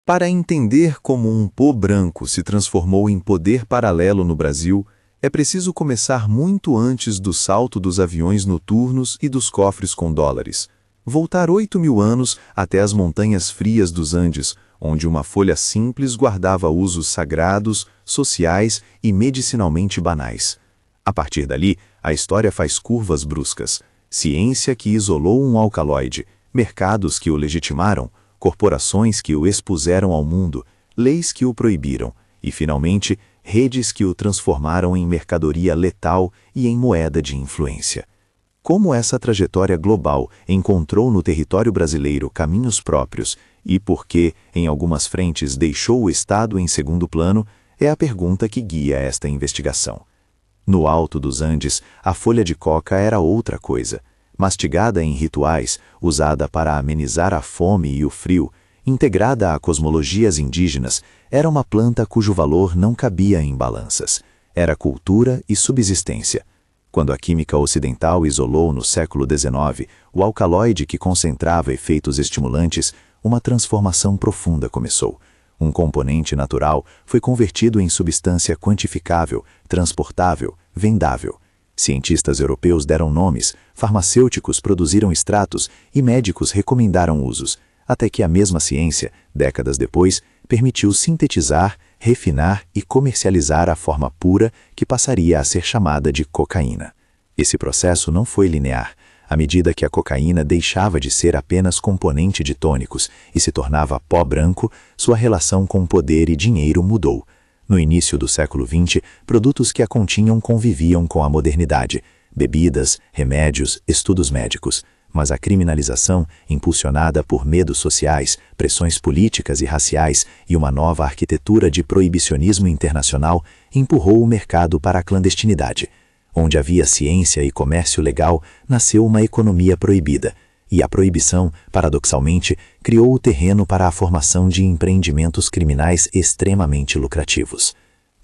Para entender como um pó branco se transformou em poder paralelo no Brasil, é preciso começar muito antes do salto dos aviões noturnos e dos cofres com dólares. Voltar 8.000 anos até as montanhas frias dos Andes, onde uma folha simples guardava usos sagrados, sociais e medicinalmente banais. A partir dali, a história faz curvas bruscas. Ciência que isolou um alcaloide, mercados que o legitimaram, corporações que o expuseram ao mundo, leis que o proibiram e, finalmente, redes que o transformaram em mercadoria letal e em moeda de influência. Como essa trajetória global encontrou no território brasileiro caminhos próprios e por que, em algumas frentes, deixou o Estado em segundo plano, é a pergunta que guia esta investigação. No alto dos Andes, a folha de coca era outra coisa. Mastigada em rituais, usada para amenizar a fome e o frio, integrada a cosmologias indígenas, era uma planta cujo valor não cabia em balanças. Era cultura e subsistência. Quando a química ocidental isolou no século XIX o alcaloide que concentrava efeitos estimulantes, uma transformação profunda começou. Um componente natural foi convertido em substância quantificável, transportável, vendável. Cientistas europeus deram nomes, farmacêuticos produziram extratos e médicos recomendaram usos, até que a mesma ciência, décadas depois, permitiu sintetizar, refinar e comercializar a forma pura que passaria a ser chamada de cocaína. Esse processo não foi linear. À medida que a cocaína deixava de ser apenas componente de tônicos e se tornava pó branco, sua relação com poder e dinheiro mudou. No início do século XX, produtos que a continham conviviam com a modernidade, bebidas, remédios, estudos médicos. Mas a criminalização, impulsionada por medos sociais, pressões políticas e raciais e uma nova arquitetura de proibicionismo internacional, empurrou o mercado para a clandestinidade. Onde havia ciência e comércio legal, nasceu uma economia proibida, e a proibição, paradoxalmente, criou o terreno para a formação de empreendimentos criminais extremamente lucrativos.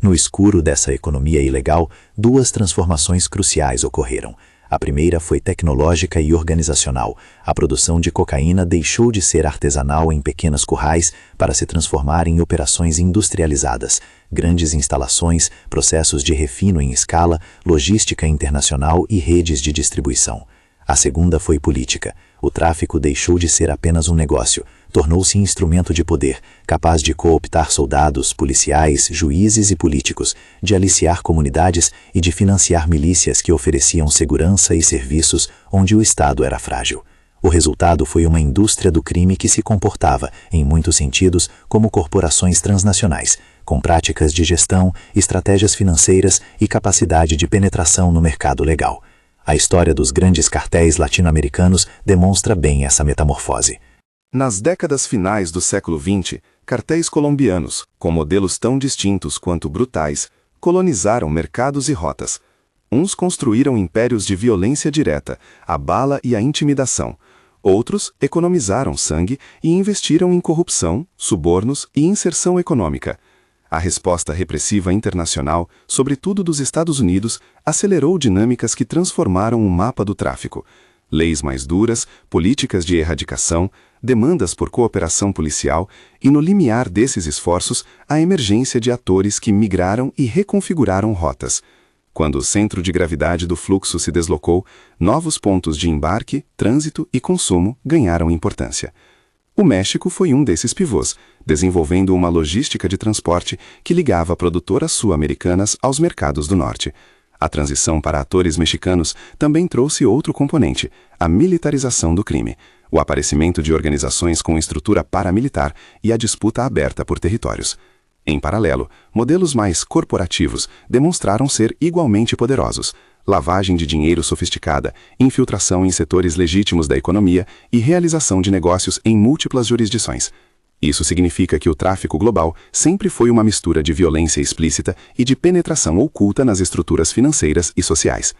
No escuro dessa economia ilegal, duas transformações cruciais ocorreram. A primeira foi tecnológica e organizacional. A produção de cocaína deixou de ser artesanal em pequenos currais para se transformar em operações industrializadas, grandes instalações, processos de refino em escala, logística internacional e redes de distribuição. A segunda foi política. O tráfico deixou de ser apenas um negócio, tornou-se instrumento de poder, capaz de cooptar soldados, policiais, juízes e políticos, de aliciar comunidades e de financiar milícias que ofereciam segurança e serviços onde o Estado era frágil. O resultado foi uma indústria do crime que se comportava, em muitos sentidos, como corporações transnacionais, com práticas de gestão, estratégias financeiras e capacidade de penetração no mercado legal. A história dos grandes cartéis latino-americanos demonstra bem essa metamorfose. Nas décadas finais do século XX, cartéis colombianos, com modelos tão distintos quanto brutais, colonizaram mercados e rotas. Uns construíram impérios de violência direta, a bala e a intimidação. Outros economizaram sangue e investiram em corrupção, subornos e inserção econômica. A resposta repressiva internacional, sobretudo dos Estados Unidos, acelerou dinâmicas que transformaram o mapa do tráfico. Leis mais duras, políticas de erradicação, demandas por cooperação policial e, no limiar desses esforços, a emergência de atores que migraram e reconfiguraram rotas. Quando o centro de gravidade do fluxo se deslocou, novos pontos de embarque, trânsito e consumo ganharam importância. O México foi um desses pivôs, desenvolvendo uma logística de transporte que ligava produtoras sul-americanas aos mercados do norte. A transição para atores mexicanos também trouxe outro componente, a militarização do crime, o aparecimento de organizações com estrutura paramilitar e a disputa aberta por territórios. Em paralelo, modelos mais corporativos demonstraram ser igualmente poderosos. Lavagem de dinheiro sofisticada, infiltração em setores legítimos da economia e realização de negócios em múltiplas jurisdições. Isso significa que o tráfico global sempre foi uma mistura de violência explícita e de penetração oculta nas estruturas financeiras e sociais.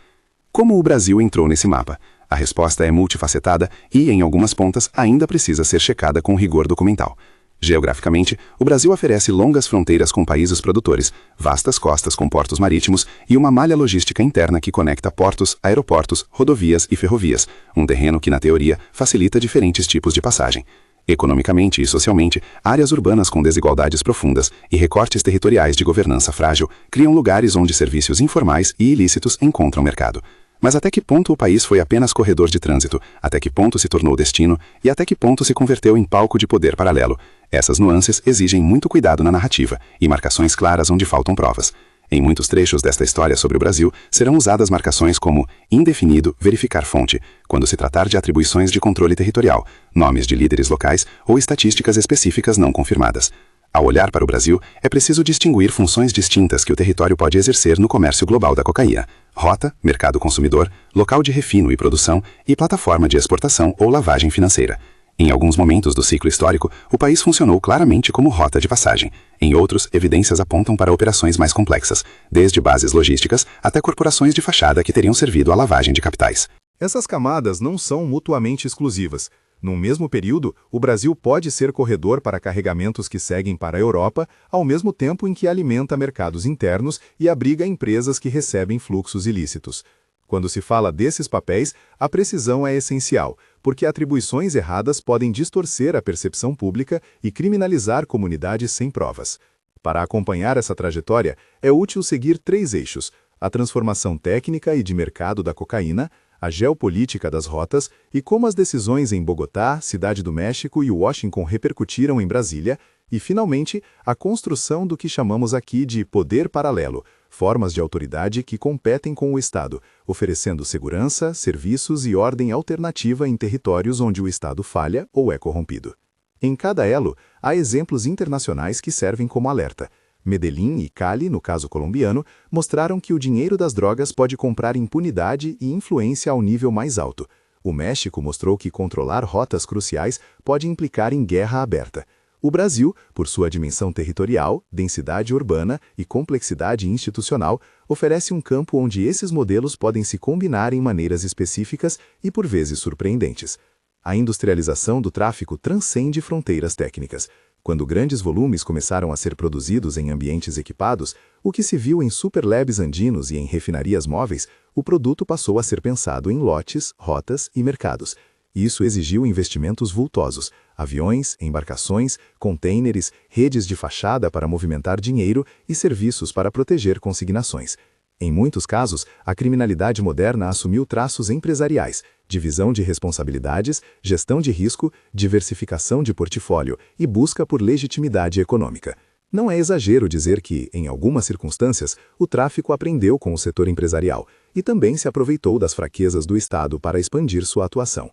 Como o Brasil entrou nesse mapa? A resposta é multifacetada e, em algumas pontas, ainda precisa ser checada com rigor documental. Geograficamente, o Brasil oferece longas fronteiras com países produtores, vastas costas com portos marítimos e uma malha logística interna que conecta portos, aeroportos, rodovias e ferrovias, um terreno que, na teoria, facilita diferentes tipos de passagem. Economicamente e socialmente, áreas urbanas com desigualdades profundas e recortes territoriais de governança frágil criam lugares onde serviços informais e ilícitos encontram mercado. Mas até que ponto o país foi apenas corredor de trânsito? Até que ponto se tornou destino? E até que ponto se converteu em palco de poder paralelo? Essas nuances exigem muito cuidado na narrativa e marcações claras onde faltam provas. Em muitos trechos desta história sobre o Brasil, serão usadas marcações como indefinido, verificar fonte, quando se tratar de atribuições de controle territorial, nomes de líderes locais ou estatísticas específicas não confirmadas. Ao olhar para o Brasil, é preciso distinguir funções distintas que o território pode exercer no comércio global da cocaína: rota, mercado consumidor, local de refino e produção e plataforma de exportação ou lavagem financeira. Em alguns momentos do ciclo histórico, o país funcionou claramente como rota de passagem. Em outros, evidências apontam para operações mais complexas, desde bases logísticas até corporações de fachada que teriam servido à lavagem de capitais. Essas camadas não são mutuamente exclusivas. No mesmo período, o Brasil pode ser corredor para carregamentos que seguem para a Europa, ao mesmo tempo em que alimenta mercados internos e abriga empresas que recebem fluxos ilícitos. Quando se fala desses papéis, a precisão é essencial, porque atribuições erradas podem distorcer a percepção pública e criminalizar comunidades sem provas. Para acompanhar essa trajetória, é útil seguir 3 eixos: a transformação técnica e de mercado da cocaína, a geopolítica das rotas e como as decisões em Bogotá, Cidade do México e Washington repercutiram em Brasília, e, finalmente, a construção do que chamamos aqui de poder paralelo, formas de autoridade que competem com o Estado, oferecendo segurança, serviços e ordem alternativa em territórios onde o Estado falha ou é corrompido. Em cada elo, há exemplos internacionais que servem como alerta. Medellín e Cali, no caso colombiano, mostraram que o dinheiro das drogas pode comprar impunidade e influência ao nível mais alto. O México mostrou que controlar rotas cruciais pode implicar em guerra aberta. O Brasil, por sua dimensão territorial, densidade urbana e complexidade institucional, oferece um campo onde esses modelos podem se combinar em maneiras específicas e por vezes surpreendentes. A industrialização do tráfico transcende fronteiras técnicas. Quando grandes volumes começaram a ser produzidos em ambientes equipados, o que se viu em superlabs andinos e em refinarias móveis, o produto passou a ser pensado em lotes, rotas e mercados. Isso exigiu investimentos vultosos: aviões, embarcações, contêineres, redes de fachada para movimentar dinheiro e serviços para proteger consignações. Em muitos casos, a criminalidade moderna assumiu traços empresariais: divisão de responsabilidades, gestão de risco, diversificação de portfólio e busca por legitimidade econômica. Não é exagero dizer que, em algumas circunstâncias, o tráfico aprendeu com o setor empresarial e também se aproveitou das fraquezas do Estado para expandir sua atuação.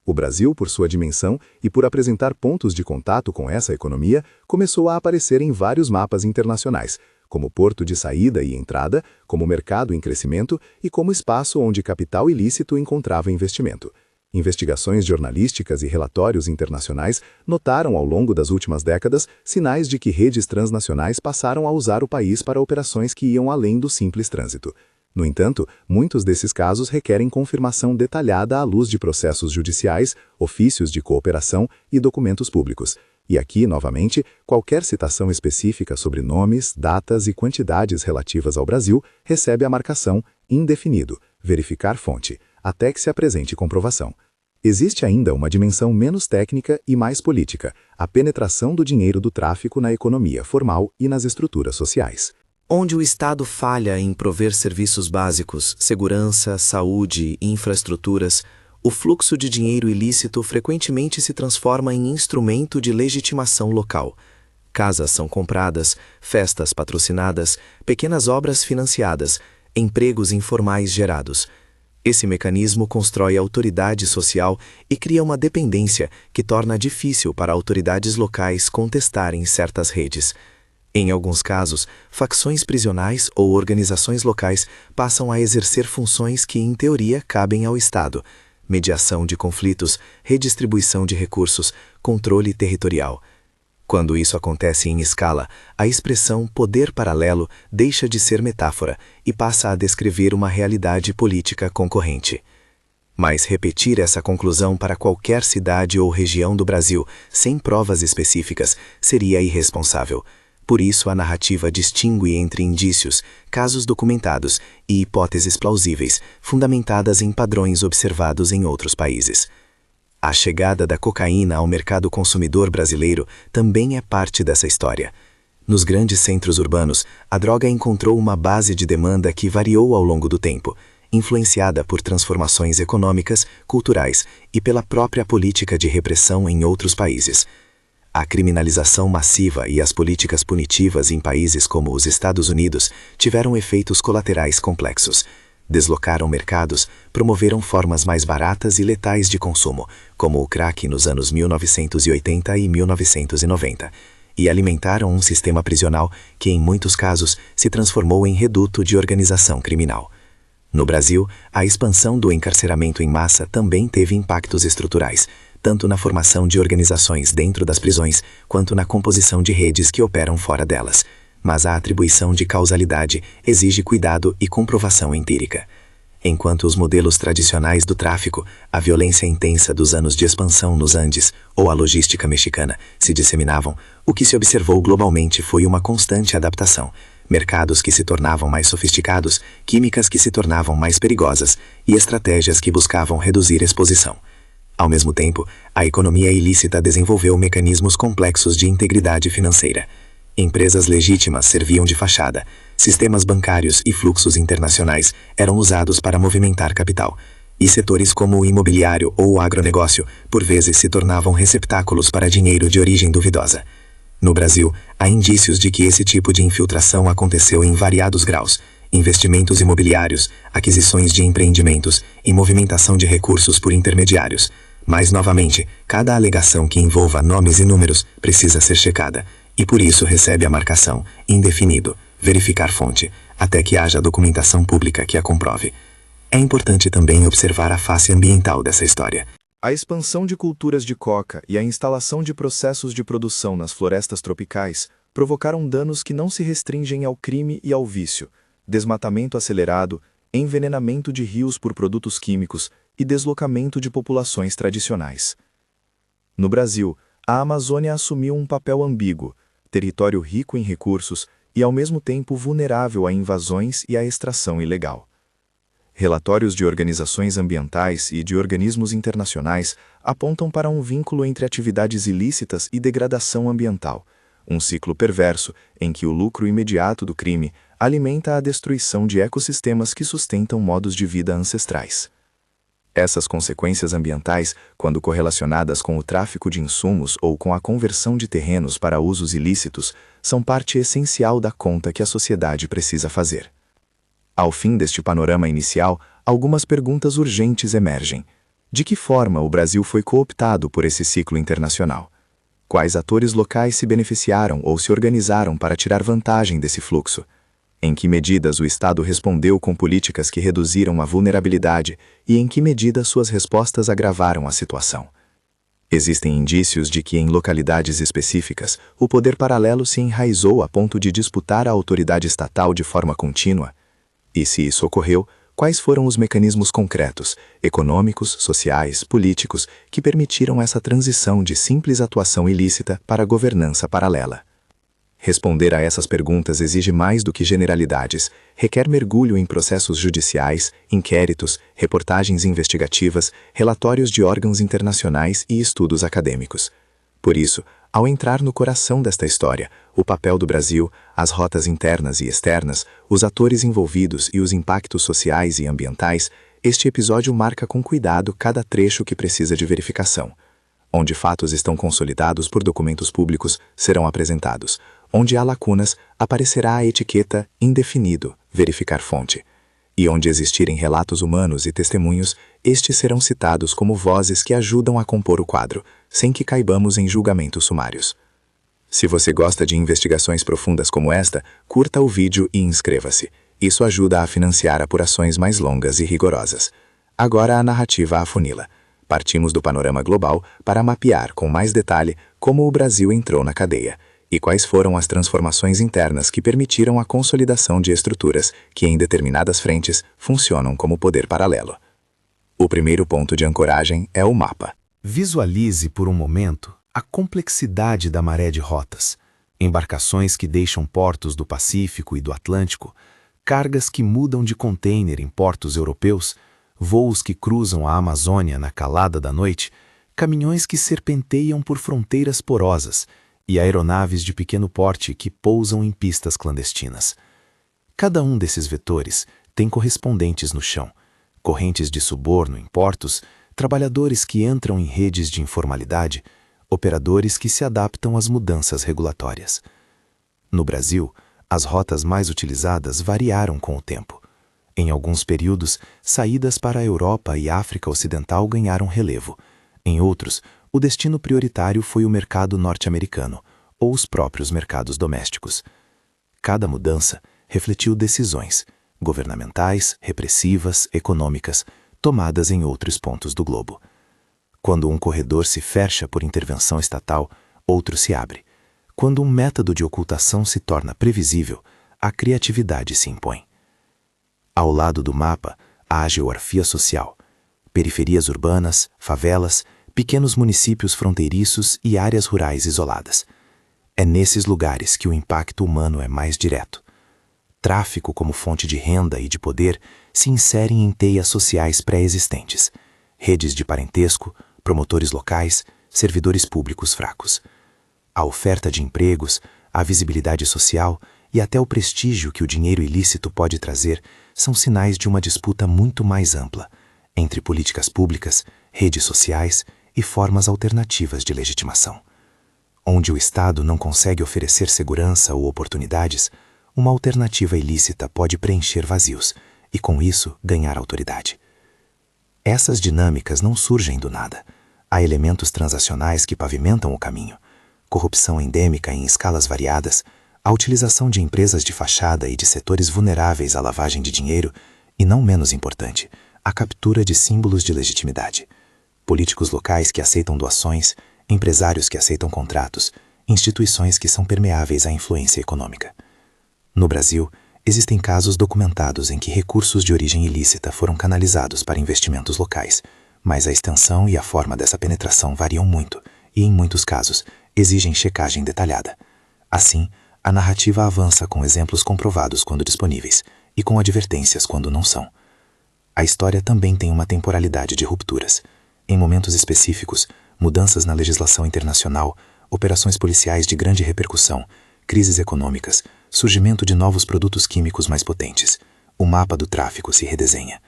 O Brasil, por sua dimensão e por apresentar pontos de contato com essa economia, começou a aparecer em vários mapas internacionais, como porto de saída e entrada, como mercado em crescimento e como espaço onde capital ilícito encontrava investimento. Investigações jornalísticas e relatórios internacionais notaram ao longo das últimas décadas sinais de que redes transnacionais passaram a usar o país para operações que iam além do simples trânsito. No entanto, muitos desses casos requerem confirmação detalhada à luz de processos judiciais, ofícios de cooperação e documentos públicos. E aqui, novamente, qualquer citação específica sobre nomes, datas e quantidades relativas ao Brasil recebe a marcação indefinido, verificar fonte, até que se apresente comprovação. Existe ainda uma dimensão menos técnica e mais política: a penetração do dinheiro do tráfico na economia formal e nas estruturas sociais. Onde o Estado falha em prover serviços básicos, segurança, saúde e infraestruturas, o fluxo de dinheiro ilícito frequentemente se transforma em instrumento de legitimação local. Casas são compradas, festas patrocinadas, pequenas obras financiadas, empregos informais gerados. Esse mecanismo constrói autoridade social e cria uma dependência que torna difícil para autoridades locais contestarem certas redes. Em alguns casos, facções prisionais ou organizações locais passam a exercer funções que, em teoria, cabem ao Estado: mediação de conflitos, redistribuição de recursos, controle territorial. Quando isso acontece em escala, a expressão poder paralelo deixa de ser metáfora e passa a descrever uma realidade política concorrente. Mas repetir essa conclusão para qualquer cidade ou região do Brasil, sem provas específicas, seria irresponsável. Por isso, a narrativa distingue entre indícios, casos documentados e hipóteses plausíveis, fundamentadas em padrões observados em outros países. A chegada da cocaína ao mercado consumidor brasileiro também é parte dessa história. Nos grandes centros urbanos, a droga encontrou uma base de demanda que variou ao longo do tempo, influenciada por transformações econômicas, culturais e pela própria política de repressão em outros países. A criminalização massiva e as políticas punitivas em países como os Estados Unidos tiveram efeitos colaterais complexos. Deslocaram mercados, promoveram formas mais baratas e letais de consumo, como o crack nos anos 1980 e 1990, e alimentaram um sistema prisional que, em muitos casos, se transformou em reduto de organização criminal. No Brasil, a expansão do encarceramento em massa também teve impactos estruturais, tanto na formação de organizações dentro das prisões, quanto na composição de redes que operam fora delas. Mas a atribuição de causalidade exige cuidado e comprovação empírica. Enquanto os modelos tradicionais do tráfico, a violência intensa dos anos de expansão nos Andes ou a logística mexicana se disseminavam, o que se observou globalmente foi uma constante adaptação. Mercados que se tornavam mais sofisticados, químicas que se tornavam mais perigosas e estratégias que buscavam reduzir exposição. Ao mesmo tempo, a economia ilícita desenvolveu mecanismos complexos de integridade financeira. Empresas legítimas serviam de fachada, sistemas bancários e fluxos internacionais eram usados para movimentar capital, e setores como o imobiliário ou o agronegócio, por vezes, se tornavam receptáculos para dinheiro de origem duvidosa. No Brasil, há indícios de que esse tipo de infiltração aconteceu em variados graus: investimentos imobiliários, aquisições de empreendimentos e movimentação de recursos por intermediários. Mas, novamente, cada alegação que envolva nomes e números precisa ser checada, e por isso recebe a marcação indefinido, verificar fonte, até que haja documentação pública que a comprove. É importante também observar a face ambiental dessa história. A expansão de culturas de coca e a instalação de processos de produção nas florestas tropicais provocaram danos que não se restringem ao crime e ao vício: desmatamento acelerado, envenenamento de rios por produtos químicos e deslocamento de populações tradicionais. No Brasil, a Amazônia assumiu um papel ambíguo: território rico em recursos e ao mesmo tempo vulnerável a invasões e à extração ilegal. Relatórios de organizações ambientais e de organismos internacionais apontam para um vínculo entre atividades ilícitas e degradação ambiental, um ciclo perverso em que o lucro imediato do crime alimenta a destruição de ecossistemas que sustentam modos de vida ancestrais. Essas consequências ambientais, quando correlacionadas com o tráfico de insumos ou com a conversão de terrenos para usos ilícitos, são parte essencial da conta que a sociedade precisa fazer. Ao fim deste panorama inicial, algumas perguntas urgentes emergem. De que forma o Brasil foi cooptado por esse ciclo internacional? Quais atores locais se beneficiaram ou se organizaram para tirar vantagem desse fluxo? Em que medidas o Estado respondeu com políticas que reduziram a vulnerabilidade e em que medida suas respostas agravaram a situação? Existem indícios de que, em localidades específicas, o poder paralelo se enraizou a ponto de disputar a autoridade estatal de forma contínua. E, se isso ocorreu, quais foram os mecanismos concretos, econômicos, sociais, políticos, que permitiram essa transição de simples atuação ilícita para governança paralela? Responder a essas perguntas exige mais do que generalidades, requer mergulho em processos judiciais, inquéritos, reportagens investigativas, relatórios de órgãos internacionais e estudos acadêmicos. Por isso, ao entrar no coração desta história, o papel do Brasil, as rotas internas e externas, os atores envolvidos e os impactos sociais e ambientais, este episódio marca com cuidado cada trecho que precisa de verificação. Onde fatos estão consolidados por documentos públicos, serão apresentados. Onde há lacunas, aparecerá a etiqueta indefinido, verificar fonte. E onde existirem relatos humanos e testemunhos, estes serão citados como vozes que ajudam a compor o quadro, sem que caibamos em julgamentos sumários. Se você gosta de investigações profundas como esta, curta o vídeo e inscreva-se. Isso ajuda a financiar apurações mais longas e rigorosas. Agora a narrativa afunila. Partimos do panorama global para mapear com mais detalhe como o Brasil entrou na cadeia e quais foram as transformações internas que permitiram a consolidação de estruturas que, em determinadas frentes, funcionam como poder paralelo. O primeiro ponto de ancoragem é o mapa. Visualize por um momento a complexidade da maré de rotas, embarcações que deixam portos do Pacífico e do Atlântico, cargas que mudam de container em portos europeus, voos que cruzam a Amazônia na calada da noite, caminhões que serpenteiam por fronteiras porosas e aeronaves de pequeno porte que pousam em pistas clandestinas. Cada um desses vetores tem correspondentes no chão, correntes de suborno em portos, trabalhadores que entram em redes de informalidade, operadores que se adaptam às mudanças regulatórias. No Brasil, as rotas mais utilizadas variaram com o tempo. Em alguns períodos, saídas para a Europa e África Ocidental ganharam relevo. Em outros, o destino prioritário foi o mercado norte-americano ou os próprios mercados domésticos. Cada mudança refletiu decisões governamentais, repressivas, econômicas, tomadas em outros pontos do globo. Quando um corredor se fecha por intervenção estatal, outro se abre. Quando um método de ocultação se torna previsível, a criatividade se impõe. Ao lado do mapa, há a geografia social, periferias urbanas, favelas, pequenos municípios fronteiriços e áreas rurais isoladas. É nesses lugares que o impacto humano é mais direto. Tráfico como fonte de renda e de poder se inserem em teias sociais pré-existentes, redes de parentesco, promotores locais, servidores públicos fracos. A oferta de empregos, a visibilidade social e até o prestígio que o dinheiro ilícito pode trazer são sinais de uma disputa muito mais ampla entre políticas públicas, redes sociais e formas alternativas de legitimação. Onde o Estado não consegue oferecer segurança ou oportunidades, uma alternativa ilícita pode preencher vazios e, com isso, ganhar autoridade. Essas dinâmicas não surgem do nada. Há elementos transacionais que pavimentam o caminho, corrupção endêmica em escalas variadas, a utilização de empresas de fachada e de setores vulneráveis à lavagem de dinheiro e, não menos importante, a captura de símbolos de legitimidade. Políticos locais que aceitam doações, empresários que aceitam contratos, instituições que são permeáveis à influência econômica. No Brasil, existem casos documentados em que recursos de origem ilícita foram canalizados para investimentos locais, mas a extensão e a forma dessa penetração variam muito e, em muitos casos, exigem checagem detalhada. Assim, a narrativa avança com exemplos comprovados quando disponíveis e com advertências quando não são. A história também tem uma temporalidade de rupturas. Em momentos específicos, mudanças na legislação internacional, operações policiais de grande repercussão, crises econômicas, surgimento de novos produtos químicos mais potentes. O mapa do tráfico se redesenha.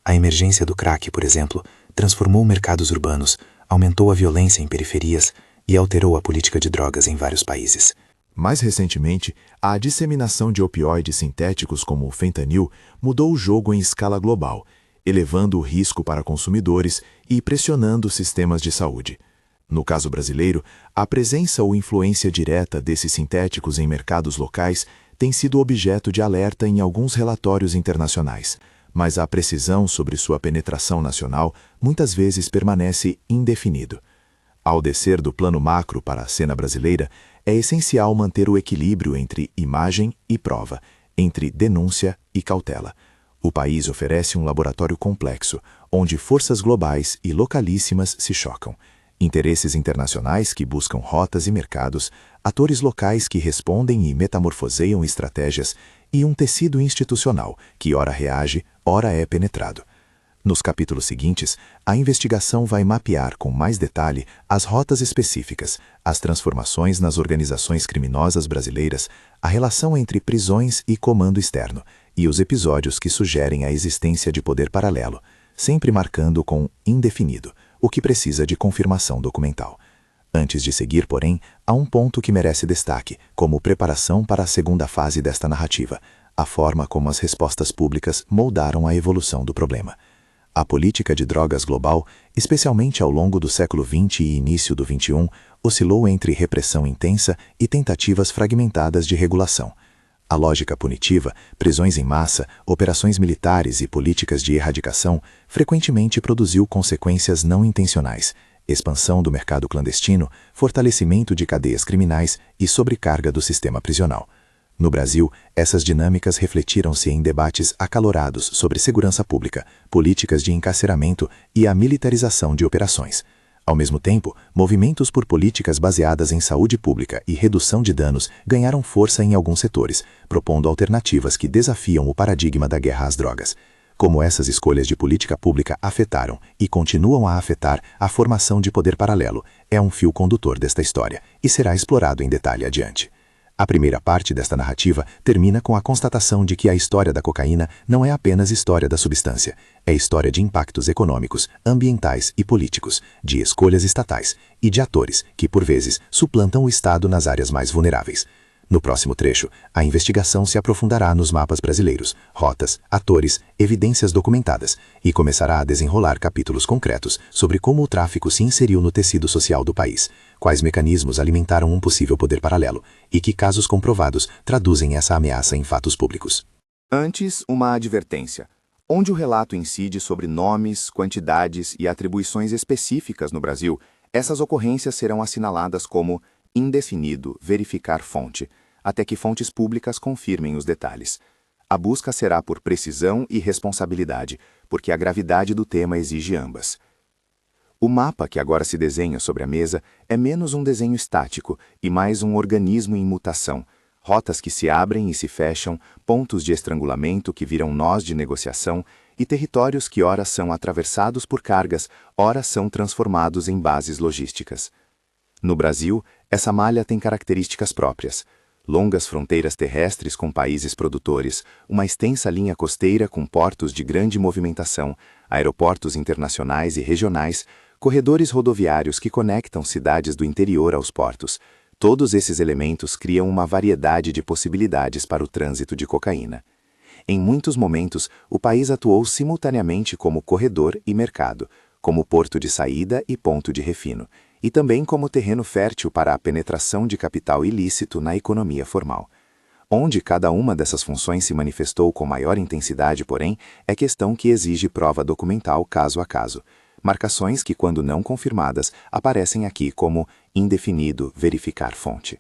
A emergência do crack, por exemplo, transformou mercados urbanos, aumentou a violência em periferias e alterou a política de drogas em vários países. Mais recentemente, a disseminação de opioides sintéticos como o fentanil mudou o jogo em escala global, elevando o risco para consumidores e pressionando sistemas de saúde. No caso brasileiro, a presença ou influência direta desses sintéticos em mercados locais tem sido objeto de alerta em alguns relatórios internacionais, mas a precisão sobre sua penetração nacional muitas vezes permanece indefinido. Ao descer do plano macro para a cena brasileira, é essencial manter o equilíbrio entre imagem e prova, entre denúncia e cautela. O país oferece um laboratório complexo, onde forças globais e localíssimas se chocam. Interesses internacionais que buscam rotas e mercados, atores locais que respondem e metamorfoseiam estratégias e um tecido institucional que ora reage, ora é penetrado. Nos capítulos seguintes, a investigação vai mapear com mais detalhe as rotas específicas, as transformações nas organizações criminosas brasileiras, a relação entre prisões e comando externo e os episódios que sugerem a existência de poder paralelo, sempre marcando com indefinido, o que precisa de confirmação documental. Antes de seguir, porém, há um ponto que merece destaque, como preparação para a segunda fase desta narrativa, a forma como as respostas públicas moldaram a evolução do problema. A política de drogas global, especialmente ao longo do século XX e início do XXI, oscilou entre repressão intensa e tentativas fragmentadas de regulação. A lógica punitiva, prisões em massa, operações militares e políticas de erradicação frequentemente produziu consequências não intencionais, expansão do mercado clandestino, fortalecimento de cadeias criminais e sobrecarga do sistema prisional. No Brasil, essas dinâmicas refletiram-se em debates acalorados sobre segurança pública, políticas de encarceramento e a militarização de operações. Ao mesmo tempo, movimentos por políticas baseadas em saúde pública e redução de danos ganharam força em alguns setores, propondo alternativas que desafiam o paradigma da guerra às drogas. Como essas escolhas de política pública afetaram e continuam a afetar a formação de poder paralelo é um fio condutor desta história e será explorado em detalhe adiante. A primeira parte desta narrativa termina com a constatação de que a história da cocaína não é apenas história da substância, é história de impactos econômicos, ambientais e políticos, de escolhas estatais e de atores que, por vezes, suplantam o Estado nas áreas mais vulneráveis. No próximo trecho, a investigação se aprofundará nos mapas brasileiros, rotas, atores, evidências documentadas e começará a desenrolar capítulos concretos sobre como o tráfico se inseriu no tecido social do país, quais mecanismos alimentaram um possível poder paralelo e que casos comprovados traduzem essa ameaça em fatos públicos. Antes, uma advertência, onde o relato incide sobre nomes, quantidades e atribuições específicas no Brasil, essas ocorrências serão assinaladas como indefinido, verificar fonte, até que fontes públicas confirmem os detalhes. A busca será por precisão e responsabilidade, porque a gravidade do tema exige ambas. O mapa que agora se desenha sobre a mesa é menos um desenho estático e mais um organismo em mutação, rotas que se abrem e se fecham, pontos de estrangulamento que viram nós de negociação e territórios que ora são atravessados por cargas, ora são transformados em bases logísticas. No Brasil, essa malha tem características próprias. Longas fronteiras terrestres com países produtores, uma extensa linha costeira com portos de grande movimentação, aeroportos internacionais e regionais, corredores rodoviários que conectam cidades do interior aos portos. Todos esses elementos criam uma variedade de possibilidades para o trânsito de cocaína. Em muitos momentos, o país atuou simultaneamente como corredor e mercado, como porto de saída e ponto de refino, e também como terreno fértil para a penetração de capital ilícito na economia formal. Onde cada uma dessas funções se manifestou com maior intensidade, porém, é questão que exige prova documental caso a caso. Marcações que, quando não confirmadas, aparecem aqui como indefinido, verificar fonte.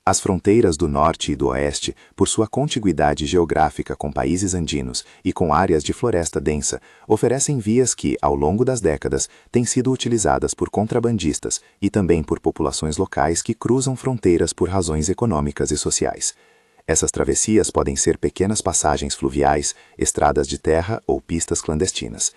As fronteiras do norte e do oeste, por sua contiguidade geográfica com países andinos e com áreas de floresta densa, oferecem vias que, ao longo das décadas, têm sido utilizadas por contrabandistas e também por populações locais que cruzam fronteiras por razões econômicas e sociais. Essas travessias podem ser pequenas passagens fluviais, estradas de terra ou pistas clandestinas.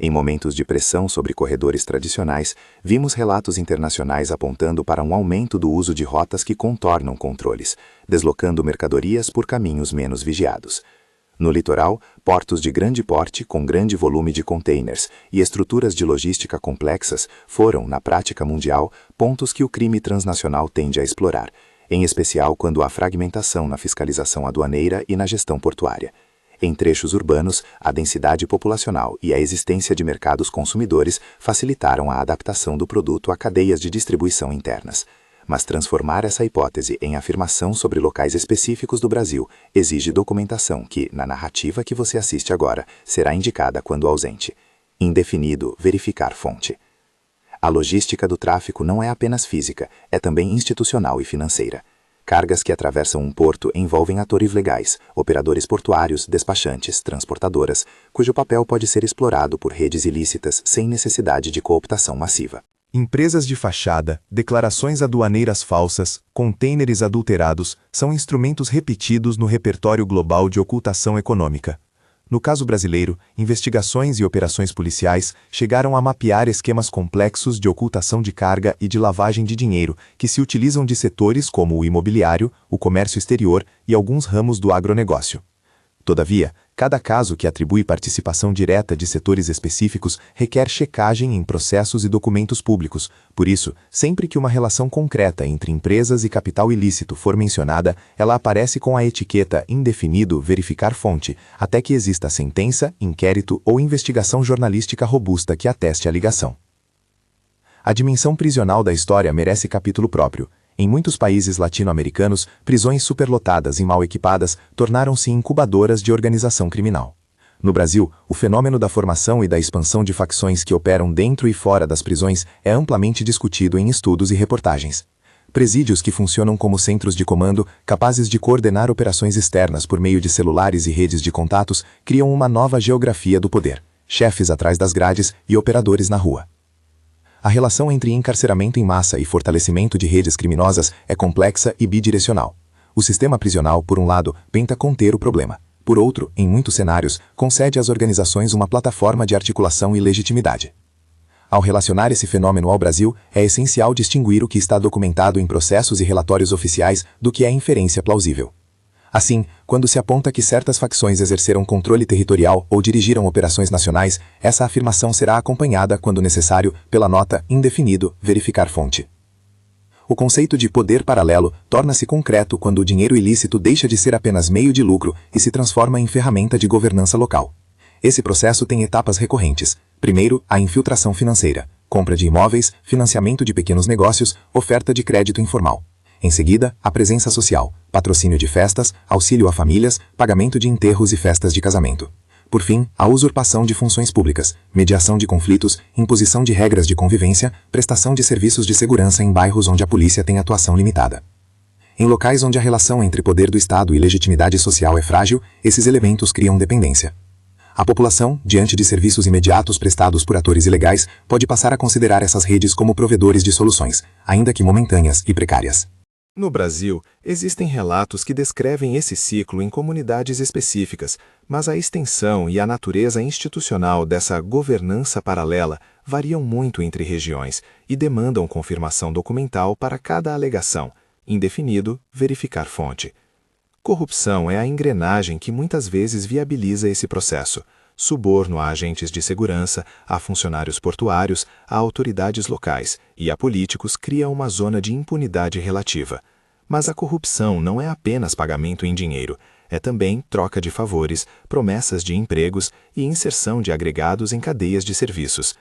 Em momentos de pressão sobre corredores tradicionais, vimos relatos internacionais apontando para um aumento do uso de rotas que contornam controles, deslocando mercadorias por caminhos menos vigiados. No litoral, portos de grande porte com grande volume de containers e estruturas de logística complexas foram, na prática mundial, pontos que o crime transnacional tende a explorar, em especial quando há fragmentação na fiscalização aduaneira e na gestão portuária. Em trechos urbanos, a densidade populacional e a existência de mercados consumidores facilitaram a adaptação do produto a cadeias de distribuição internas. Mas transformar essa hipótese em afirmação sobre locais específicos do Brasil exige documentação que, na narrativa que você assiste agora, será indicada quando ausente. Indefinido, verificar fonte. A logística do tráfico não é apenas física, é também institucional e financeira. Cargas que atravessam um porto envolvem atores legais, operadores portuários, despachantes, transportadoras, cujo papel pode ser explorado por redes ilícitas sem necessidade de cooptação massiva. Empresas de fachada, declarações aduaneiras falsas, contêineres adulterados são instrumentos repetidos no repertório global de ocultação econômica. No caso brasileiro, investigações e operações policiais chegaram a mapear esquemas complexos de ocultação de carga e de lavagem de dinheiro que se utilizam de setores como o imobiliário, o comércio exterior e alguns ramos do agronegócio. Todavia, cada caso que atribui participação direta de setores específicos requer checagem em processos e documentos públicos. Por isso, sempre que uma relação concreta entre empresas e capital ilícito for mencionada, ela aparece com a etiqueta indefinido verificar fonte, até que exista sentença, inquérito ou investigação jornalística robusta que ateste a ligação. A dimensão prisional da história merece capítulo próprio. Em muitos países latino-americanos, prisões superlotadas e mal equipadas tornaram-se incubadoras de organização criminal. No Brasil, o fenômeno da formação e da expansão de facções que operam dentro e fora das prisões é amplamente discutido em estudos e reportagens. Presídios que funcionam como centros de comando, capazes de coordenar operações externas por meio de celulares e redes de contatos, criam uma nova geografia do poder, chefes atrás das grades e operadores na rua. A relação entre encarceramento em massa e fortalecimento de redes criminosas é complexa e bidirecional. O sistema prisional, por um lado, tenta conter o problema. Por outro, em muitos cenários, concede às organizações uma plataforma de articulação e legitimidade. Ao relacionar esse fenômeno ao Brasil, é essencial distinguir o que está documentado em processos e relatórios oficiais do que é inferência plausível. Assim, quando se aponta que certas facções exerceram controle territorial ou dirigiram operações nacionais, essa afirmação será acompanhada, quando necessário, pela nota indefinido verificar fonte. O conceito de poder paralelo torna-se concreto quando o dinheiro ilícito deixa de ser apenas meio de lucro e se transforma em ferramenta de governança local. Esse processo tem etapas recorrentes. Primeiro, a infiltração financeira, compra de imóveis, financiamento de pequenos negócios, oferta de crédito informal. Em seguida, a presença social, patrocínio de festas, auxílio a famílias, pagamento de enterros e festas de casamento. Por fim, a usurpação de funções públicas, mediação de conflitos, imposição de regras de convivência, prestação de serviços de segurança em bairros onde a polícia tem atuação limitada. Em locais onde a relação entre poder do Estado e legitimidade social é frágil, esses elementos criam dependência. A população, diante de serviços imediatos prestados por atores ilegais, pode passar a considerar essas redes como provedores de soluções, ainda que momentâneas e precárias. No Brasil, existem relatos que descrevem esse ciclo em comunidades específicas, mas a extensão e a natureza institucional dessa governança paralela variam muito entre regiões e demandam confirmação documental para cada alegação, indefinido, verificar fonte. Corrupção é a engrenagem que muitas vezes viabiliza esse processo. Suborno a agentes de segurança, a funcionários portuários, a autoridades locais e a políticos cria uma zona de impunidade relativa. Mas a corrupção não é apenas pagamento em dinheiro, é também troca de favores, promessas de empregos e inserção de agregados em cadeias de serviços.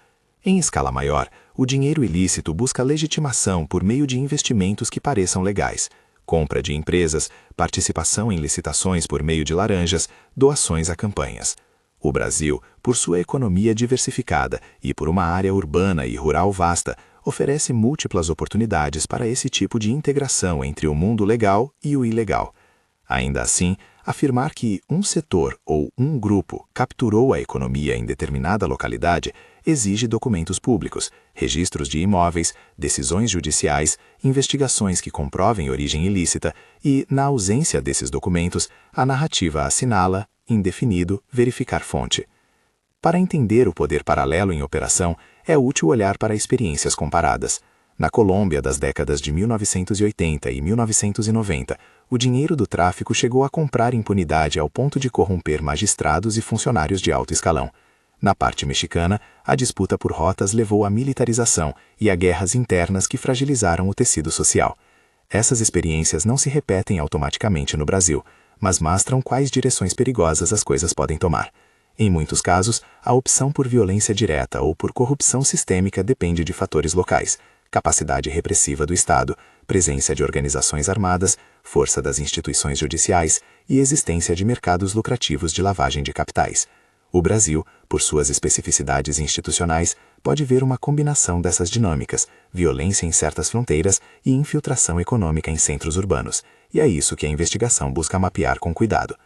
Em escala maior, o dinheiro ilícito busca legitimação por meio de investimentos que pareçam legais, compra de empresas, participação em licitações por meio de laranjas, doações a campanhas. O Brasil, por sua economia diversificada e por uma área urbana e rural vasta, oferece múltiplas oportunidades para esse tipo de integração entre o mundo legal e o ilegal. Ainda assim, afirmar que um setor ou um grupo capturou a economia em determinada localidade exige documentos públicos, registros de imóveis, decisões judiciais, investigações que comprovem origem ilícita e, na ausência desses documentos, a narrativa assinala, indefinido, verificar fonte. Para entender o poder paralelo em operação, é útil olhar para experiências comparadas. Na Colômbia das décadas de 1980 e 1990, o dinheiro do tráfico chegou a comprar impunidade ao ponto de corromper magistrados e funcionários de alto escalão. Na parte mexicana, a disputa por rotas levou à militarização e a guerras internas que fragilizaram o tecido social. Essas experiências não se repetem automaticamente no Brasil, mas mostram quais direções perigosas as coisas podem tomar. Em muitos casos, a opção por violência direta ou por corrupção sistêmica depende de fatores locais, capacidade repressiva do Estado, presença de organizações armadas, força das instituições judiciais e existência de mercados lucrativos de lavagem de capitais. O Brasil, por suas especificidades institucionais, pode ver uma combinação dessas dinâmicas, violência em certas fronteiras e infiltração econômica em centros urbanos, e é isso que a investigação busca mapear com cuidado.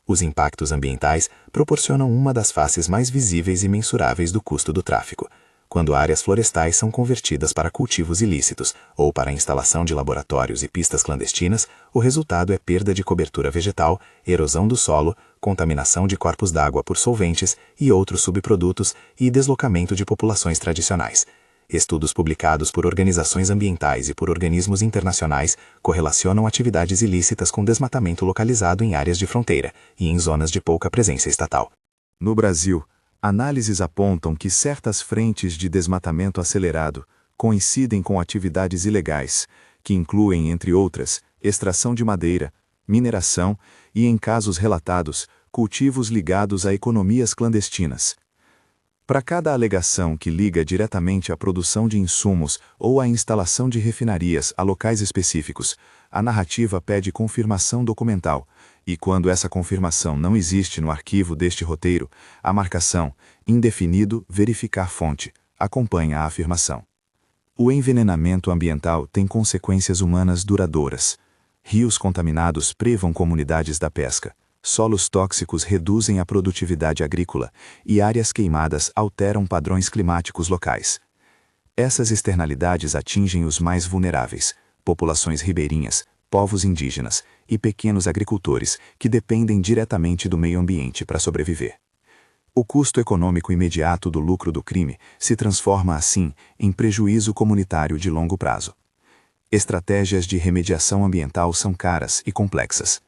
Os impactos ambientais proporcionam uma das faces mais visíveis e mensuráveis do custo do tráfico. Quando áreas florestais são convertidas para cultivos ilícitos ou para a instalação de laboratórios e pistas clandestinas, o resultado é perda de cobertura vegetal, erosão do solo, contaminação de corpos d'água por solventes e outros subprodutos e deslocamento de populações tradicionais. Estudos publicados por organizações ambientais e por organismos internacionais correlacionam atividades ilícitas com desmatamento localizado em áreas de fronteira e em zonas de pouca presença estatal. No Brasil, análises apontam que certas frentes de desmatamento acelerado coincidem com atividades ilegais, que incluem, entre outras, extração de madeira, mineração e, em casos relatados, cultivos ligados a economias clandestinas. Para cada alegação que liga diretamente à produção de insumos ou à instalação de refinarias a locais específicos, a narrativa pede confirmação documental, e quando essa confirmação não existe no arquivo deste roteiro, a marcação, indefinido, verificar fonte, acompanha a afirmação. O envenenamento ambiental tem consequências humanas duradouras. Rios contaminados privam comunidades da pesca. Solos tóxicos reduzem a produtividade agrícola e áreas queimadas alteram padrões climáticos locais. Essas externalidades atingem os mais vulneráveis, populações ribeirinhas, povos indígenas e pequenos agricultores que dependem diretamente do meio ambiente para sobreviver. O custo econômico imediato do lucro do crime se transforma, assim, em prejuízo comunitário de longo prazo. Estratégias de remediação ambiental são caras e complexas.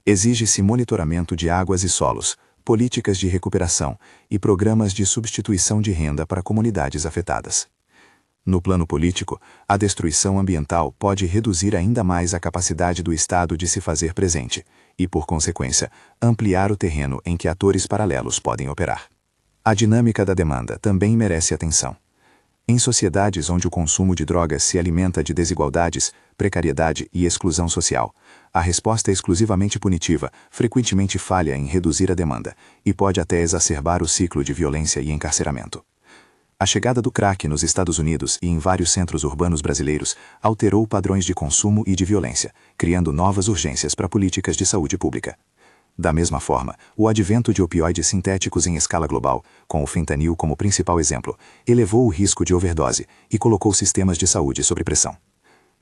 Exige-se monitoramento de águas e solos, políticas de recuperação e programas de substituição de renda para comunidades afetadas. No plano político, a destruição ambiental pode reduzir ainda mais a capacidade do Estado de se fazer presente e, por consequência, ampliar o terreno em que atores paralelos podem operar. A dinâmica da demanda também merece atenção. Em sociedades onde o consumo de drogas se alimenta de desigualdades, precariedade e exclusão social, a resposta exclusivamente punitiva frequentemente falha em reduzir a demanda e pode até exacerbar o ciclo de violência e encarceramento. A chegada do crack nos Estados Unidos e em vários centros urbanos brasileiros alterou padrões de consumo e de violência, criando novas urgências para políticas de saúde pública. Da mesma forma, o advento de opioides sintéticos em escala global, com o fentanil como principal exemplo, elevou o risco de overdose e colocou sistemas de saúde sob pressão.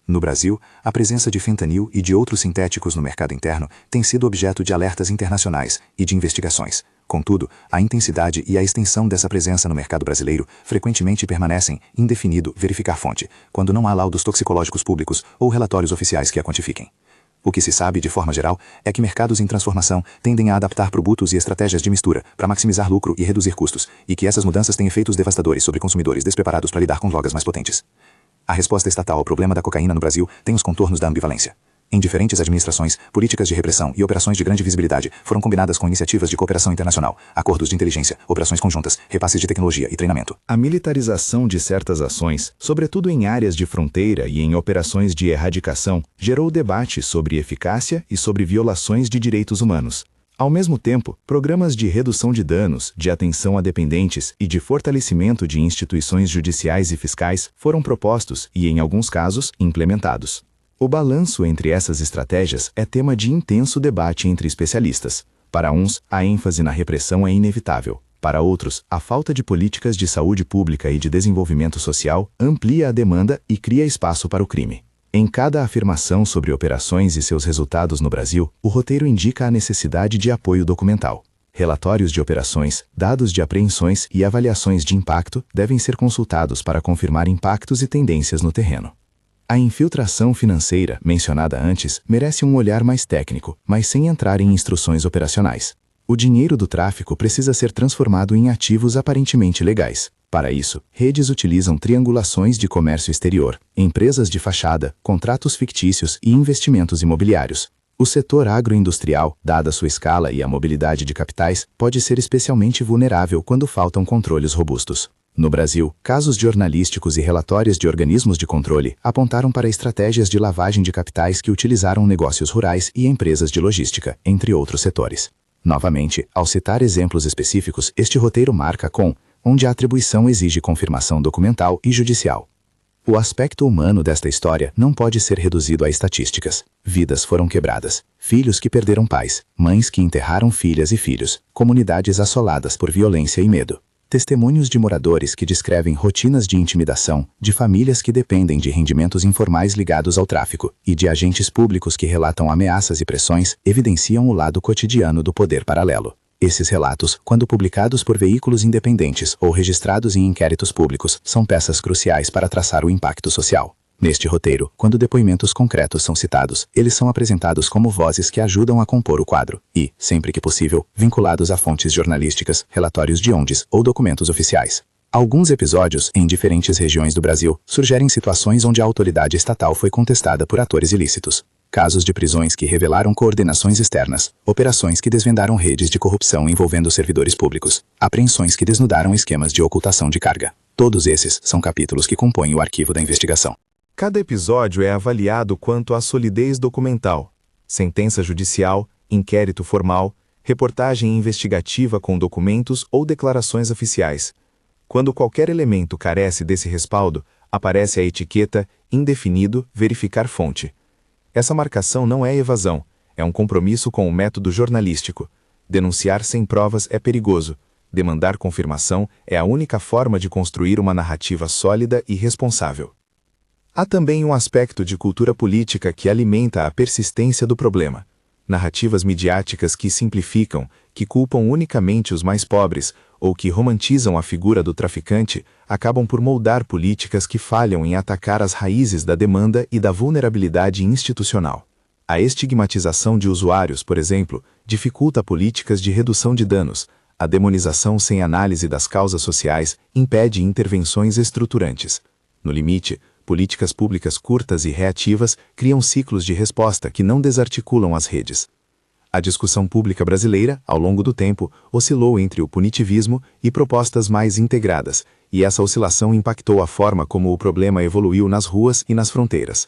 No Brasil, a presença de fentanil e de outros sintéticos no mercado interno tem sido objeto de alertas internacionais e de investigações. Contudo, a intensidade e a extensão dessa presença no mercado brasileiro frequentemente permanecem indefinido verificar fonte, quando não há laudos toxicológicos públicos ou relatórios oficiais que a quantifiquem. O que se sabe, de forma geral, é que mercados em transformação tendem a adaptar produtos e estratégias de mistura para maximizar lucro e reduzir custos, e que essas mudanças têm efeitos devastadores sobre consumidores despreparados para lidar com drogas mais potentes. A resposta estatal ao problema da cocaína no Brasil tem os contornos da ambivalência. Em diferentes administrações, políticas de repressão e operações de grande visibilidade foram combinadas com iniciativas de cooperação internacional, acordos de inteligência, operações conjuntas, repasses de tecnologia e treinamento. A militarização de certas ações, sobretudo em áreas de fronteira e em operações de erradicação, gerou debate sobre eficácia e sobre violações de direitos humanos. Ao mesmo tempo, programas de redução de danos, de atenção a dependentes e de fortalecimento de instituições judiciais e fiscais foram propostos e, em alguns casos, implementados. O balanço entre essas estratégias é tema de intenso debate entre especialistas. Para uns, a ênfase na repressão é inevitável. Para outros, a falta de políticas de saúde pública e de desenvolvimento social amplia a demanda e cria espaço para o crime. Em cada afirmação sobre operações e seus resultados no Brasil, o roteiro indica a necessidade de apoio documental. Relatórios de operações, dados de apreensões e avaliações de impacto devem ser consultados para confirmar impactos e tendências no terreno. A infiltração financeira, mencionada antes, merece um olhar mais técnico, mas sem entrar em instruções operacionais. O dinheiro do tráfico precisa ser transformado em ativos aparentemente legais. Para isso, redes utilizam triangulações de comércio exterior, empresas de fachada, contratos fictícios e investimentos imobiliários. O setor agroindustrial, dada sua escala e a mobilidade de capitais, pode ser especialmente vulnerável quando faltam controles robustos. No Brasil, casos jornalísticos e relatórios de organismos de controle apontaram para estratégias de lavagem de capitais que utilizaram negócios rurais e empresas de logística, entre outros setores. Novamente, ao citar exemplos específicos, este roteiro marca onde a atribuição exige confirmação documental e judicial. O aspecto humano desta história não pode ser reduzido a estatísticas. Vidas foram quebradas, filhos que perderam pais, mães que enterraram filhas e filhos, comunidades assoladas por violência e medo. Testemunhos de moradores que descrevem rotinas de intimidação, de famílias que dependem de rendimentos informais ligados ao tráfico, e de agentes públicos que relatam ameaças e pressões, evidenciam o lado cotidiano do poder paralelo. Esses relatos, quando publicados por veículos independentes ou registrados em inquéritos públicos, são peças cruciais para traçar o impacto social. Neste roteiro, quando depoimentos concretos são citados, eles são apresentados como vozes que ajudam a compor o quadro e, sempre que possível, vinculados a fontes jornalísticas, relatórios de ONGs ou documentos oficiais. Alguns episódios, em diferentes regiões do Brasil, sugerem situações onde a autoridade estatal foi contestada por atores ilícitos. Casos de prisões que revelaram coordenações externas, operações que desvendaram redes de corrupção envolvendo servidores públicos, apreensões que desnudaram esquemas de ocultação de carga. Todos esses são capítulos que compõem o arquivo da investigação. Cada episódio é avaliado quanto à solidez documental, sentença judicial, inquérito formal, reportagem investigativa com documentos ou declarações oficiais. Quando qualquer elemento carece desse respaldo, aparece a etiqueta indefinido verificar fonte. Essa marcação não é evasão, é um compromisso com o método jornalístico. Denunciar sem provas é perigoso. Demandar confirmação é a única forma de construir uma narrativa sólida e responsável. Há também um aspecto de cultura política que alimenta a persistência do problema. Narrativas midiáticas que simplificam, que culpam unicamente os mais pobres, ou que romantizam a figura do traficante, acabam por moldar políticas que falham em atacar as raízes da demanda e da vulnerabilidade institucional. A estigmatização de usuários, por exemplo, dificulta políticas de redução de danos. A demonização sem análise das causas sociais impede intervenções estruturantes. No limite, políticas públicas curtas e reativas criam ciclos de resposta que não desarticulam as redes. A discussão pública brasileira, ao longo do tempo, oscilou entre o punitivismo e propostas mais integradas, e essa oscilação impactou a forma como o problema evoluiu nas ruas e nas fronteiras.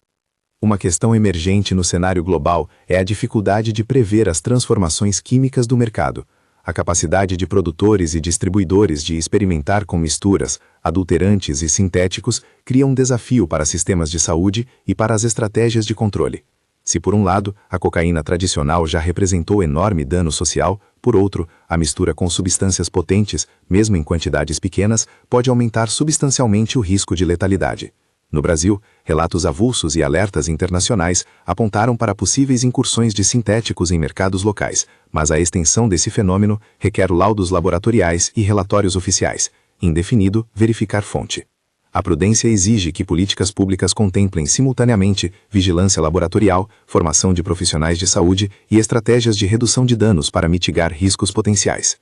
Uma questão emergente no cenário global é a dificuldade de prever as transformações químicas do mercado. A capacidade de produtores e distribuidores de experimentar com misturas, adulterantes e sintéticos cria um desafio para sistemas de saúde e para as estratégias de controle. Se por um lado, a cocaína tradicional já representou enorme dano social, por outro, a mistura com substâncias potentes, mesmo em quantidades pequenas, pode aumentar substancialmente o risco de letalidade. No Brasil, relatos avulsos e alertas internacionais apontaram para possíveis incursões de sintéticos em mercados locais, mas a extensão desse fenômeno requer laudos laboratoriais e relatórios oficiais. Indefinido, verificar fonte. A prudência exige que políticas públicas contemplem simultaneamente vigilância laboratorial, formação de profissionais de saúde e estratégias de redução de danos para mitigar riscos potenciais.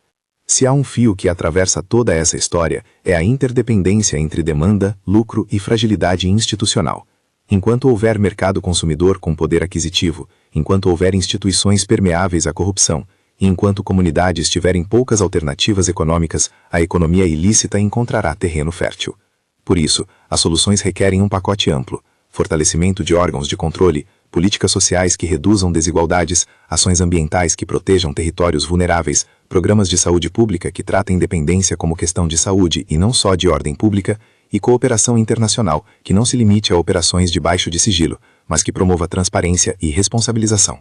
Se há um fio que atravessa toda essa história, é a interdependência entre demanda, lucro e fragilidade institucional. Enquanto houver mercado consumidor com poder aquisitivo, enquanto houver instituições permeáveis à corrupção, e enquanto comunidades tiverem poucas alternativas econômicas, a economia ilícita encontrará terreno fértil. Por isso, as soluções requerem um pacote amplo: fortalecimento de órgãos de controle, políticas sociais que reduzam desigualdades, ações ambientais que protejam territórios vulneráveis, programas de saúde pública que tratem dependência como questão de saúde e não só de ordem pública, e cooperação internacional que não se limite a operações debaixo de sigilo, mas que promova transparência e responsabilização.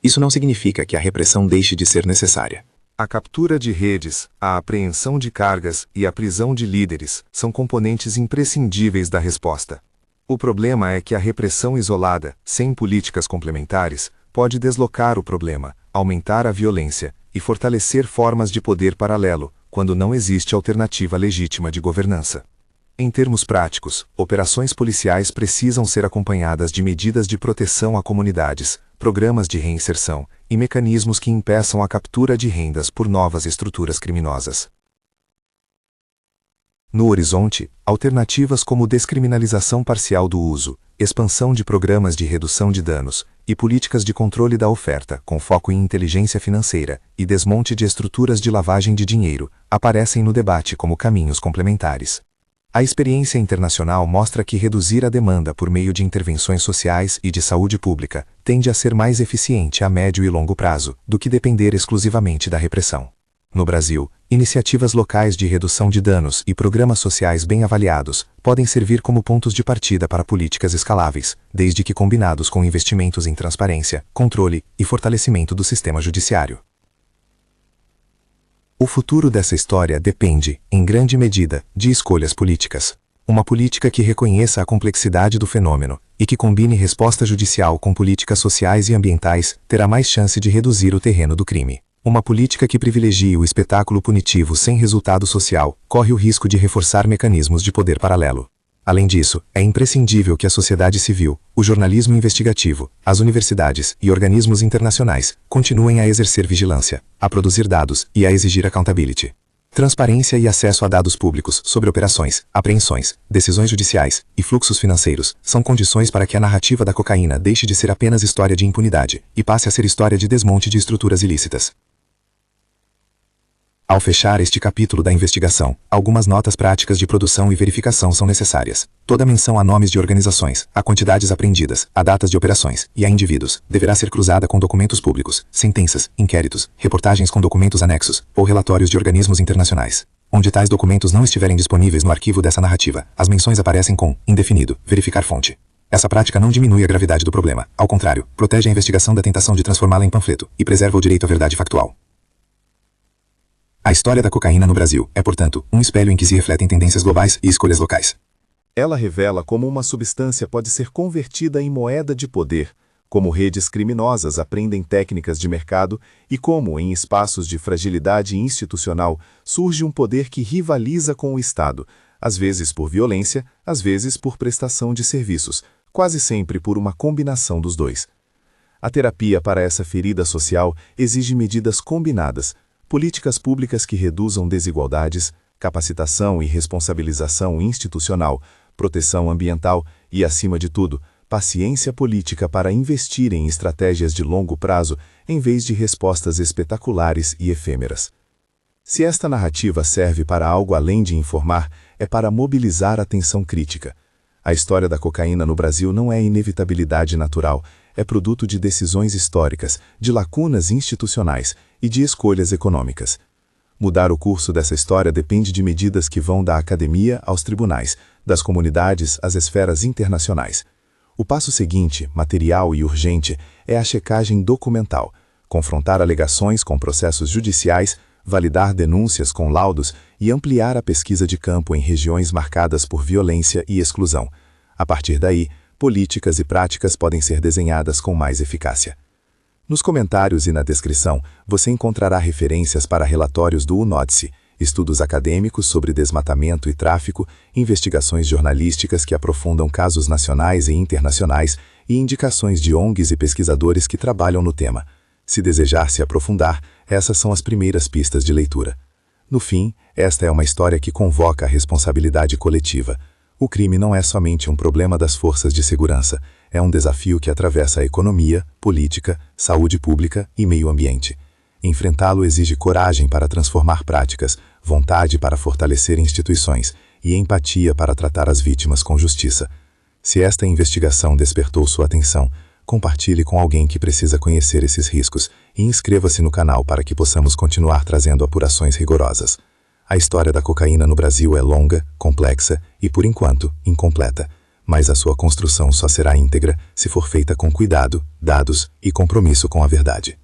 Isso não significa que a repressão deixe de ser necessária. A captura de redes, a apreensão de cargas e a prisão de líderes são componentes imprescindíveis da resposta. O problema é que a repressão isolada, sem políticas complementares, pode deslocar o problema, aumentar a violência e fortalecer formas de poder paralelo, quando não existe alternativa legítima de governança. Em termos práticos, operações policiais precisam ser acompanhadas de medidas de proteção a comunidades, programas de reinserção e mecanismos que impeçam a captura de rendas por novas estruturas criminosas. No horizonte, alternativas como descriminalização parcial do uso, expansão de programas de redução de danos e políticas de controle da oferta com foco em inteligência financeira e desmonte de estruturas de lavagem de dinheiro aparecem no debate como caminhos complementares. A experiência internacional mostra que reduzir a demanda por meio de intervenções sociais e de saúde pública tende a ser mais eficiente a médio e longo prazo do que depender exclusivamente da repressão. No Brasil, iniciativas locais de redução de danos e programas sociais bem avaliados podem servir como pontos de partida para políticas escaláveis, desde que combinados com investimentos em transparência, controle e fortalecimento do sistema judiciário. O futuro dessa história depende, em grande medida, de escolhas políticas. Uma política que reconheça a complexidade do fenômeno e que combine resposta judicial com políticas sociais e ambientais terá mais chance de reduzir o terreno do crime. Uma política que privilegie o espetáculo punitivo sem resultado social corre o risco de reforçar mecanismos de poder paralelo. Além disso, é imprescindível que a sociedade civil, o jornalismo investigativo, as universidades e organismos internacionais continuem a exercer vigilância, a produzir dados e a exigir accountability. Transparência e acesso a dados públicos sobre operações, apreensões, decisões judiciais e fluxos financeiros são condições para que a narrativa da cocaína deixe de ser apenas história de impunidade e passe a ser história de desmonte de estruturas ilícitas. Ao fechar este capítulo da investigação, algumas notas práticas de produção e verificação são necessárias. Toda menção a nomes de organizações, a quantidades apreendidas, a datas de operações e a indivíduos deverá ser cruzada com documentos públicos, sentenças, inquéritos, reportagens com documentos anexos ou relatórios de organismos internacionais. Onde tais documentos não estiverem disponíveis no arquivo dessa narrativa, as menções aparecem com indefinido, verificar fonte. Essa prática não diminui a gravidade do problema, ao contrário, protege a investigação da tentação de transformá-la em panfleto e preserva o direito à verdade factual. A história da cocaína no Brasil é, portanto, um espelho em que se refletem tendências globais e escolhas locais. Ela revela como uma substância pode ser convertida em moeda de poder, como redes criminosas aprendem técnicas de mercado e como, em espaços de fragilidade institucional, surge um poder que rivaliza com o Estado, às vezes por violência, às vezes por prestação de serviços, quase sempre por uma combinação dos dois. A terapia para essa ferida social exige medidas combinadas, políticas públicas que reduzam desigualdades, capacitação e responsabilização institucional, proteção ambiental e, acima de tudo, paciência política para investir em estratégias de longo prazo em vez de respostas espetaculares e efêmeras. Se esta narrativa serve para algo além de informar, é para mobilizar atenção crítica. A história da cocaína no Brasil não é inevitabilidade natural, é produto de decisões históricas, de lacunas institucionais e de escolhas econômicas. Mudar o curso dessa história depende de medidas que vão da academia aos tribunais, das comunidades às esferas internacionais. O passo seguinte, material e urgente, é a checagem documental, confrontar alegações com processos judiciais, validar denúncias com laudos e ampliar a pesquisa de campo em regiões marcadas por violência e exclusão. A partir daí, políticas e práticas podem ser desenhadas com mais eficácia. Nos comentários e na descrição, você encontrará referências para relatórios do UNODC, estudos acadêmicos sobre desmatamento e tráfico, investigações jornalísticas que aprofundam casos nacionais e internacionais e indicações de ONGs e pesquisadores que trabalham no tema. Se desejar se aprofundar, essas são as primeiras pistas de leitura. No fim, esta é uma história que convoca a responsabilidade coletiva. O crime não é somente um problema das forças de segurança, é um desafio que atravessa a economia, política, saúde pública e meio ambiente. Enfrentá-lo exige coragem para transformar práticas, vontade para fortalecer instituições e empatia para tratar as vítimas com justiça. Se esta investigação despertou sua atenção, compartilhe com alguém que precisa conhecer esses riscos e inscreva-se no canal para que possamos continuar trazendo apurações rigorosas. A história da cocaína no Brasil é longa, complexa e, por enquanto, incompleta, mas a sua construção só será íntegra se for feita com cuidado, dados e compromisso com a verdade.